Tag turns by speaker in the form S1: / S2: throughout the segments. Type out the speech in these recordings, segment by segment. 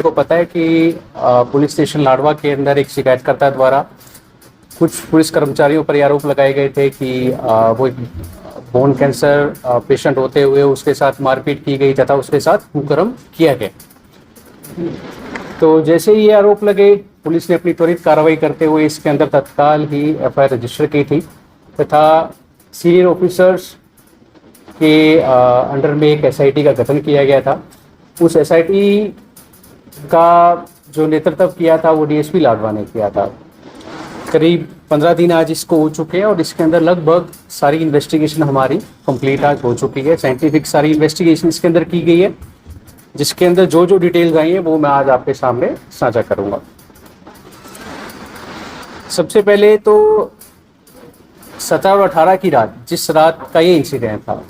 S1: को पता है कि पुलिस स्टेशन लाडवा के अंदर एक शिकायतकर्ता द्वारा कुछ पुलिस कर्मचारियों पर आरोप लगाए गए थे कि वो एक बोन कैंसर पेशेंट होते हुए उसके साथ मारपीट की गई तथा उसके साथ कुकर्म किया गया। तो जैसे ही ये आरोप लगे, पुलिस ने अपनी त्वरित कार्रवाई करते हुए इसके अंदर तत्काल ही एफआईआर रजिस्टर की थी तथा सीनियर ऑफिसर्स के अंडर में एक एसआईटी का गठन किया गया था। उस एसआईटी का जो नेतृत्व किया था वो डीएसपी लाडवा ने किया था। करीब 15 दिन आज इसको हो चुके हैं और इसके अंदर लगभग सारी इन्वेस्टिगेशन हमारी कंप्लीट आज हो चुकी है। साइंटिफिक सारी इन्वेस्टिगेशन इसके अंदर की गई है, जिसके अंदर जो जो डिटेल्स आई हैं वो मैं आज आपके सामने साझा करूंगा। सबसे पहले तो 17 और 18 की रात, जिस रात का ये इंसिडेंट था,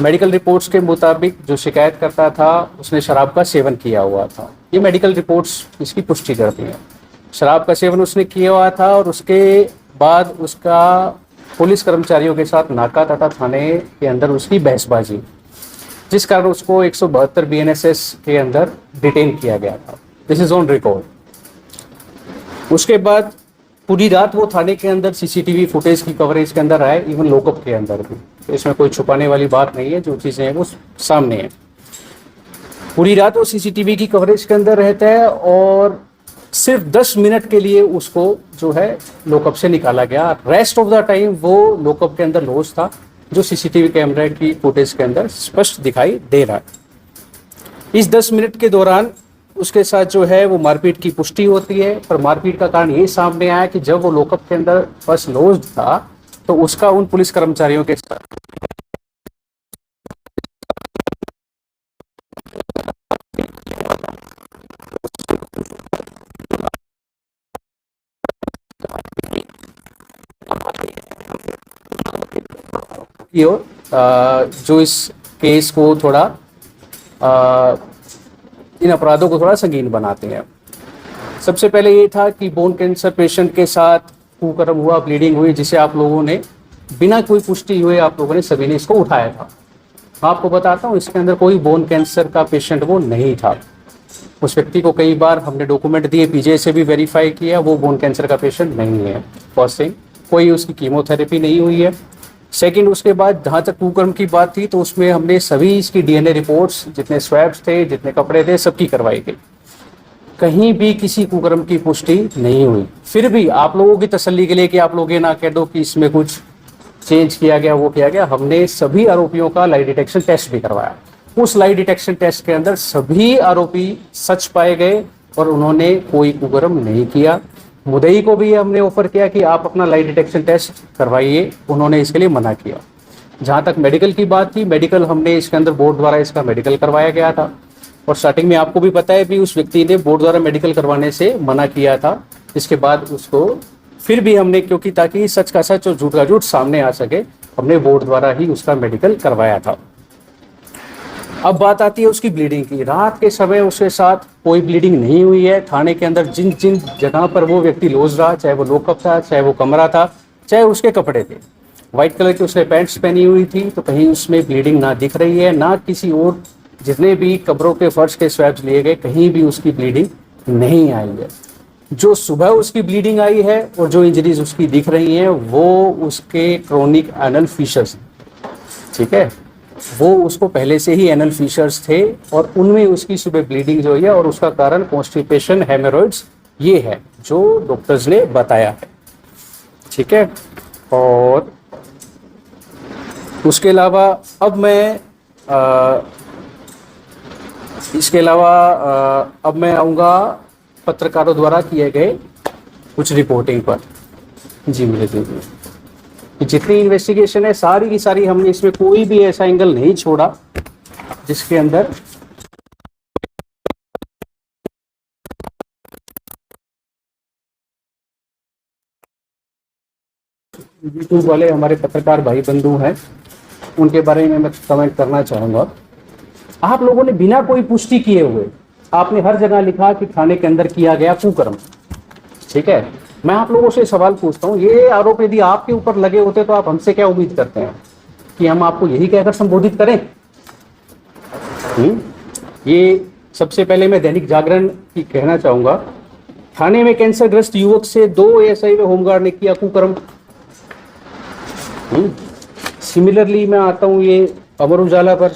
S1: मेडिकल रिपोर्ट्स के मुताबिक जो शिकायत करता था उसने शराब का सेवन किया हुआ था। ये मेडिकल रिपोर्ट्स इसकी पुष्टि करती हैं। शराब का सेवन उसने किया हुआ था और उसके बाद उसका पुलिस कर्मचारियों के साथ नाका तथा थाने के अंदर उसकी बहसबाजी, जिस कारण उसको 172 बीएनएसएस के अंदर डिटेन किया गया था। This is on record. उसके बाद पूरी रात वो थाने के अंदर सीसीटीवी फुटेज की कवरेज के अंदर आए, इवन लॉकअप के अंदर भी। तो इसमें कोई छुपाने वाली बात नहीं है, जो चीज़ें हैं वो सामने है। पूरी रात वो सीसीटीवी की कवरेज के अंदर रहता है और सिर्फ 10 मिनट के लिए उसको जो है लॉकअप से निकाला गया। रेस्ट ऑफ द टाइम वो लॉकअप के अंदर लॉज था, जो सीसीटीवी कैमरे की फुटेज के अंदर स्पष्ट दिखाई दे रहा है। इस 10 मिनट के दौरान उसके साथ जो है वो मारपीट की पुष्टि होती है, पर मारपीट का कारण ये सामने आया कि जब वो लॉकअप के अंदर फर्स्ट लॉज्ड था तो उसका उन पुलिस कर्मचारियों के साथ जो इस केस को थोड़ा इन अपराधों को थोड़ा संगीन बनाते हैं। सबसे पहले ये था कि बोन कैंसर पेशेंट के साथ कुकर्म हुआ, ब्लीडिंग हुई, जिसे आप लोगों ने बिना कोई पुष्टि हुए आप लोगों ने सभी ने इसको उठाया था। आपको बताता हूँ, इसके अंदर कोई बोन कैंसर का पेशेंट वो नहीं था। उस व्यक्ति को कई बार हमने डॉक्यूमेंट दिए, पीजे से भी वेरीफाई किया, वो बोन कैंसर का पेशेंट नहीं है। फर्स्ट थिंग, कोई उसकी कीमोथेरेपी नहीं हुई है। सेकंड, उसके बाद जहाँ तक कुकर्म की बात थी तो उसमें हमने सभी इसकी डीएनए रिपोर्ट्स, जितने स्वैब्स थे, जितने कपड़े थे, सबकी करवाई गई। कहीं भी किसी कुकर्म की पुष्टि नहीं हुई। फिर भी आप लोगों की तसल्ली के लिए कि आप लोग ये ना कह दो कि इसमें कुछ चेंज किया गया, वो किया गया, हमने सभी आरोपियों का लाई डिटेक्शन टेस्ट भी करवाया। उस लाई डिटेक्शन टेस्ट के अंदर सभी आरोपी सच पाए गए और उन्होंने कोई कुकर्म नहीं किया। मुद्दई को भी हमने ऑफर किया कि आप अपना लाई डिटेक्शन टेस्ट करवाइए, उन्होंने इसके लिए मना किया। जहाँ तक मेडिकल की बात थी, मेडिकल हमने इसके अंदर बोर्ड द्वारा इसका मेडिकल करवाया गया था और स्टार्टिंग में आपको भी पता है भी उस व्यक्ति ने बोर्ड द्वारा मेडिकल करवाने से मना किया था। इसके बाद उसको फिर भी हमने, क्योंकि ताकि सच का सच और झूठ का झूठ सामने आ सके, हमने बोर्ड द्वारा ही उसका मेडिकल करवाया था। अब बात आती है उसकी ब्लीडिंग की। रात के समय उसके साथ कोई ब्लीडिंग नहीं हुई है। थाने के अंदर जिन जिन जगह पर वो व्यक्ति लॉज रहा, चाहे वो लॉकअप था, चाहे वो कमरा था, चाहे उसके कपड़े थे, व्हाइट कलर की उसने पैंट्स पहनी हुई थी, तो कहीं उसमें ब्लीडिंग ना दिख रही है, ना किसी और जितने भी कब्रों के फर्श के स्वैब्स लिए गए कहीं भी उसकी ब्लीडिंग नहीं आई है। जो सुबह उसकी ब्लीडिंग आई है और जो इंजरीज उसकी दिख रही हैं वो उसके क्रोनिक एनल फिशर्स, ठीक है, वो उसको पहले से ही एनल फिशर्स थे और उनमें उसकी सुबह ब्लीडिंग जो है और उसका कारण कॉन्स्टिपेशन, हेमोरॉइड्स ये है जो डॉक्टर्स ने बताया है, ठीक है। और उसके अलावा अब मैं अब मैं आऊँगा पत्रकारों द्वारा किए गए कुछ रिपोर्टिंग पर। जी मुझे दीजिए। जितनी इन्वेस्टिगेशन है सारी की सारी हमने इसमें कोई भी ऐसा एंगल नहीं छोड़ा जिसके अंदर यूट्यूब वाले हमारे पत्रकार भाई बंधु हैं उनके बारे में मैं कमेंट करना चाहूँगा। आप लोगों ने बिना कोई पुष्टि किए हुए आपने हर जगह लिखा कि थाने के अंदर किया गया कुकर्म, ठीक है। मैं आप लोगों से सवाल पूछता हूँ, ये आरोप यदि आपके ऊपर लगे होते तो आप हमसे क्या उम्मीद करते हैं कि हम आपको यही कहकर संबोधित करें? ये सबसे पहले मैं दैनिक जागरण की कहना चाहूंगा, थाने में कैंसरग्रस्त युवक से 2 एएसआई व होमगार्ड ने किया कुकर्म। सिमिलरली मैं आता हूं ये अमर उजाला पर,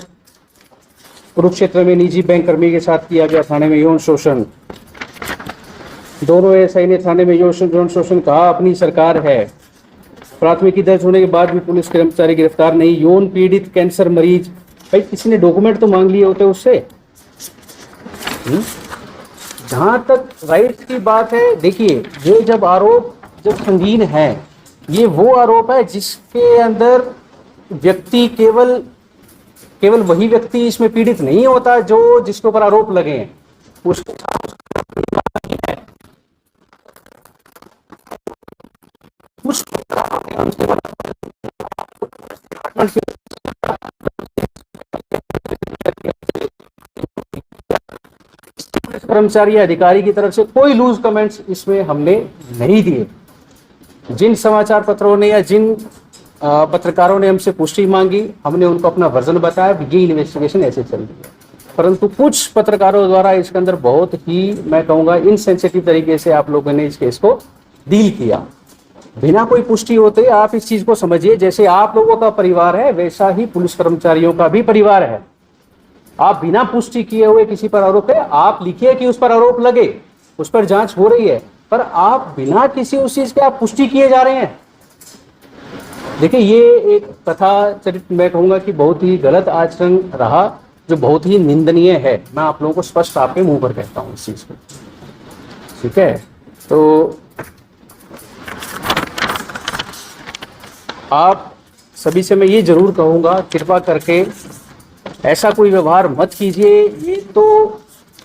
S1: कुरुक्षेत्र में निजी बैंक कर्मी के साथ किया गया थाने में यौन शोषण। दोनों एएसआई ने थाने में यौन शोषण कहा अपनी सरकार है। प्राथमिकी दर्ज होने के बाद भी पुलिस कर्मचारी गिरफ्तार नहीं। यौन पीड़ित कैंसर मरीज, भाई किसी ने डॉक्यूमेंट तो मांग लिए होते उससे। जहां तक राइट की बात है, देखिए ये जब आरोप जब संगीन है, ये वो आरोप है जिसके अंदर व्यक्ति केवल वही व्यक्ति इसमें पीड़ित नहीं होता जो जिसके ऊपर आरोप लगे हैं, उसके साथ कर्मचारी या अधिकारी की तरफ से कोई लूज कमेंट्स इसमें हमने नहीं दिए। जिन समाचार पत्रों ने या जिन पत्रकारों ने हमसे पुष्टि मांगी, हमने उनको अपना वर्जन बताया, ये इन्वेस्टिगेशन ऐसे चल रही है। परंतु कुछ पत्रकारों द्वारा इसके अंदर बहुत ही, मैं कहूंगा, इनसेंसिटिव तरीके से आप लोगों ने इस केस को डील किया। बिना कोई पुष्टि होते आप इस चीज को समझिए, जैसे आप लोगों का परिवार है वैसा ही पुलिस कर्मचारियों का भी परिवार है। आप बिना पुष्टि किए हुए किसी पर आरोप है, आप लिखिए कि उस पर आरोप लगे, उस पर जांच हो रही है, पर आप बिना किसी उस चीज के आप पुष्टि किए जा रहे हैं। देखिए ये एक कथा चरित्र, मैं कहूंगा कि बहुत ही गलत आचरण रहा, जो बहुत ही निंदनीय है। मैं आप लोगों को स्पष्ट आपके मुंह पर कहता हूं इस चीज को, ठीक है। तो आप सभी से मैं ये जरूर कहूंगा, कृपा करके ऐसा कोई व्यवहार मत कीजिए। ये तो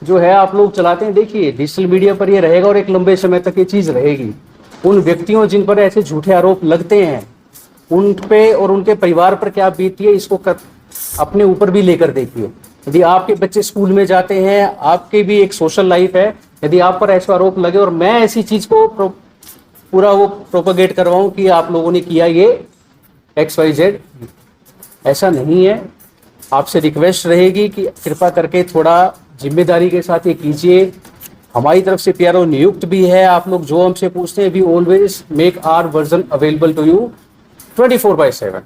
S1: जो है आप लोग चलाते हैं, देखिए डिजिटल मीडिया पर ये रहेगा और एक लंबे समय तक ये चीज रहेगी। उन व्यक्तियों जिन पर ऐसे झूठे आरोप लगते हैं, उन पे और उनके परिवार पर क्या बीती है, इसको अपने ऊपर भी लेकर देखिए। यदि आपके बच्चे स्कूल में जाते हैं, आपके भी एक सोशल लाइफ है, यदि आप पर ऐसा आरोप लगे और मैं ऐसी चीज को पूरा वो प्रोपेगेट करवाऊं कि आप लोगों ने किया ये XYZ, ऐसा नहीं है। आपसे रिक्वेस्ट रहेगी कि कृपा करके थोड़ा जिम्मेदारी के साथ ये कीजिए। हमारी तरफ से PRO नियुक्त भी है। आप लोग जो हमसे पूछते हैं, we always make our version available to you 24/7।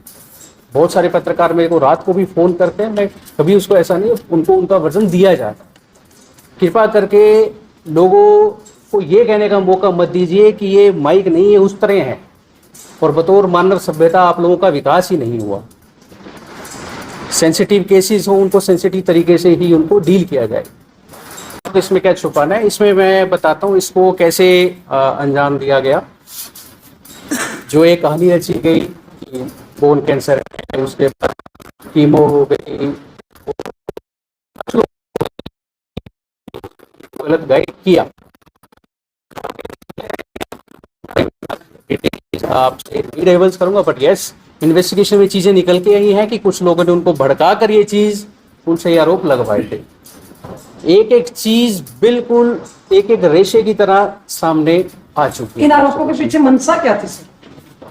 S1: बहुत सारे पत्रकार मेरे को रात को भी फोन करते हैं, मैं कभी उसको ऐसा नहीं, उनको उनका वर्जन दिया जाता। कृपा करके लोगों को ये कहने का मौका मत दीजिए कि ये माइक नहीं है, उस तरह है, और बतौर मानव सभ्यता आप लोगों का विकास ही नहीं हुआ। सेंसिटिव केसेस हो, उनको सेंसिटिव तरीके से ही उनको डील किया जाए। तो इसमें क्या छुपाना है, इसमें मैं बताता हूँ इसको कैसे अंजाम दिया गया। जो एक कहानी रची गई कि बोन कैंसर है, उसके बाद कीमो हो गई, गलत गाइड किया। आपसे रिलेवल्स करूंगा, बट यस, इन्वेस्टिगेशन में चीजें निकल के आई हैं कि कुछ लोगों ने उनको भड़का कर ये चीज, उनसे ये आरोप लगवाए थे। एक एक चीज बिल्कुल एक एक रेशे की तरह सामने आ चुकी है।
S2: इन आरोपों के पीछे मंशा क्या थी सर?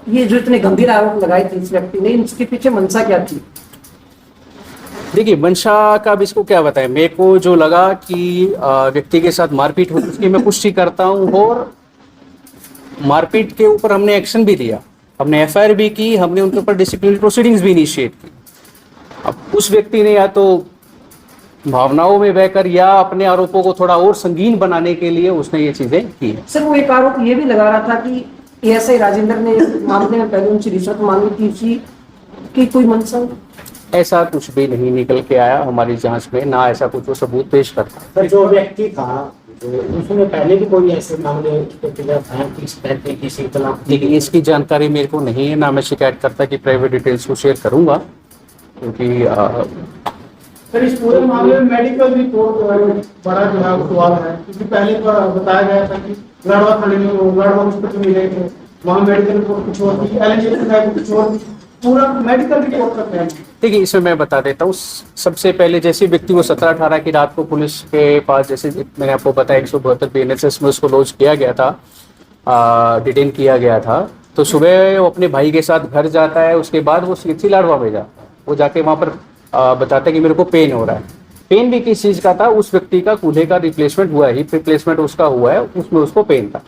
S2: ये जो इतने गंभीर आरोप लगाए थे इस व्यक्ति ने, इसके पीछे मंशा क्या थी?
S1: देखिए मंशा का भी इसको क्या बताएं, मेरे को जो लगा कि व्यक्ति के साथ मारपीट हुई, उसकी मैं पुष्टि करता हूँ, और मारपीट के ऊपर हमने एक्शन भी लिया, हमने FIR भी की, हमने उनके ऊपर डिसिप्लिनरी प्रोसीडिंग्स भी इनिशिएट की। अब उस व्यक्ति ने या तो भावनाओं में बहकर या अपने आरोपों को थोड़ा और संगीन बनाने के लिए उसने ये चीजें की है।
S2: सर वो एक आरोप ये भी लगा रहा था कि ASI राजेंद्र ने मामले में पहले उनसे रिश्वत मांगी थी कि कोई मंशा,
S1: ऐसा कुछ भी नहीं निकल के आया हमारी जांच में, ना ऐसा कुछ वो सबूत पेश करता।
S3: सर जो व्यक्ति था, उसने पहले भी कोई ऐसे मामले किसी खिलाफ?
S1: देखिए इसकी जानकारी मेरे को नहीं है, ना मैं शिकायत करता कि प्राइवेट डिटेल्स को शेयर करूंगा, क्योंकि
S4: सर इस पूरे मामले में मेडिकल रिपोर्ट बड़ा जो है सवाल है, क्योंकि पहले बताया गया था कि लाडवा थाने में लाडवा हॉस्पिटल में गए थे, वहाँ मेडिकल रिपोर्ट कुछ और थी, एलिजेशन कुछ और, पूरा मेडिकल रिपोर्ट का क्या है?
S1: देखिए इसमें मैं बता देता हूँ। सबसे पहले जैसे व्यक्ति को 17-18 की रात को पुलिस के पास, जैसे मैंने आपको बताया 172 BNSS में उसको लॉन्च किया गया था, डिटेन किया गया था, तो सुबह वो अपने भाई के साथ घर जाता है, उसके बाद वो सीधी लाडवा में जाता है। वो जाके वहाँ पर बताता है कि मेरे को पेन हो रहा है। पेन भी किस चीज का था, उस व्यक्ति का कूल्हे का रिप्लेसमेंट हुआ है, हिप रिप्लेसमेंट उसका हुआ है, उसमें उसको पेन था।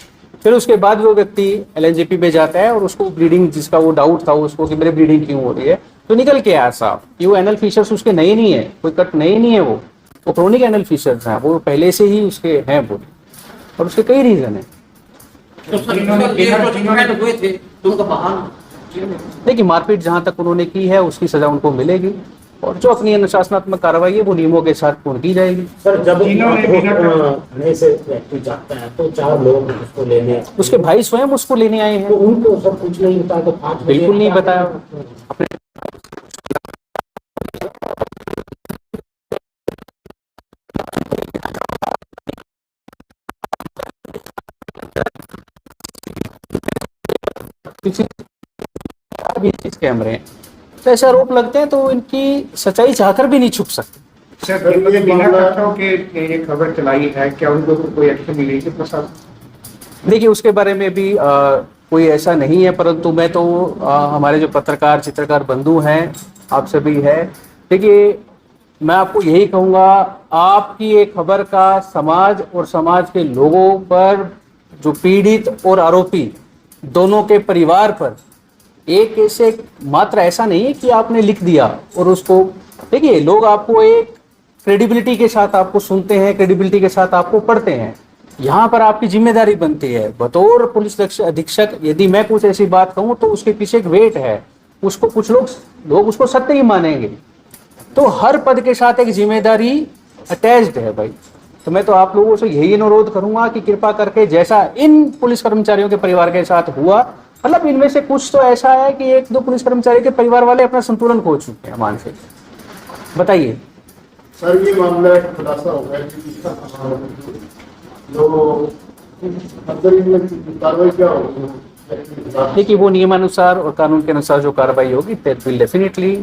S1: फिर उसके बाद वो व्यक्ति एलएनजेपी पे जाता है और उसको ब्लीडिंग, जिसका वो डाउट था उसको कि मेरे ब्लीडिंग क्यों हो रही है, तो निकल के आया साहब कि वो एनल फिशर्स उसके नए नहीं है, कोई कट नए नहीं है, वो क्रोनिक एनल फिशर्स हैं, वो पहले से ही उसके हैं वो, और उसके कई रीजन है।
S5: तो सर ये जो जिन्होंने हुए थे तो उनका बहाल
S1: देखिए मारपीट जहां तक उन्होंने की है उसकी सजा उनको मिलेगी, और जो अपनी अनुशासनात्मक कार्रवाई है वो नियमों के साथ पूर्ण की जाएगी।
S3: सर जब थाने से व्यक्ति जाता है तो 4 लोग उसको लेने,
S1: उसके भाई स्वयं उसको लेने आए
S3: तो
S1: हैं,
S3: उनको सब कुछ नहीं बताया, तो 5
S1: बिल्कुल नहीं बताया अपने किसी भी चीज कैमरे हैं, तो ऐसे आरोप लगते हैं तो इनकी सच्चाई चाहकर भी नहीं छुप सकते।
S6: सर जिन्होंने बिना कथाओं के ये खबर चलाई है, क्या उनको कोई एक्शन मिलेगी प्रशासन?
S1: देखिए उसके बारे में भी कोई ऐसा नहीं है, परंतु मैं तो हमारे जो पत्रकार चित्रकार बंधु हैं आप सभी है, देखिए मैं आपको यही कहूँगा, आपकी एक खबर का समाज और समाज के लोगों पर, जो पीड़ित और आरोपी दोनों के परिवार पर, एक ऐसे मात्र ऐसा नहीं है कि आपने लिख दिया और उसको, देखिए लोग आपको एक क्रेडिबिलिटी के साथ आपको सुनते हैं, क्रेडिबिलिटी के साथ आपको पढ़ते हैं, यहाँ पर आपकी जिम्मेदारी बनती है बतौर पुलिस अधीक्षक, यदि मैं कुछ ऐसी बात कहूँ तो उसके पीछे एक वेट है, उसको कुछ लोग उसको सत्य ही मानेंगे, तो हर पद के साथ एक जिम्मेदारी अटैच्ड है भाई। तो मैं तो आप लोगों से यही अनुरोध करूंगा कि कृपा करके जैसा इन पुलिस कर्मचारियों के परिवार के साथ हुआ, मतलब इनमें से कुछ तो ऐसा है कि 1-2 पुलिस कर्मचारी के परिवार वाले अपना संतुलन खो चुके हैं मानसिक। बताइए
S4: सर ये मामला एक खुलासा हो गया कि जो अंदर इनमें कार्रवाई क्या होगी?
S1: देखिए वो नियमानुसार और कानून के अनुसार जो कार्रवाई होगी दैट विल डेफिनेटली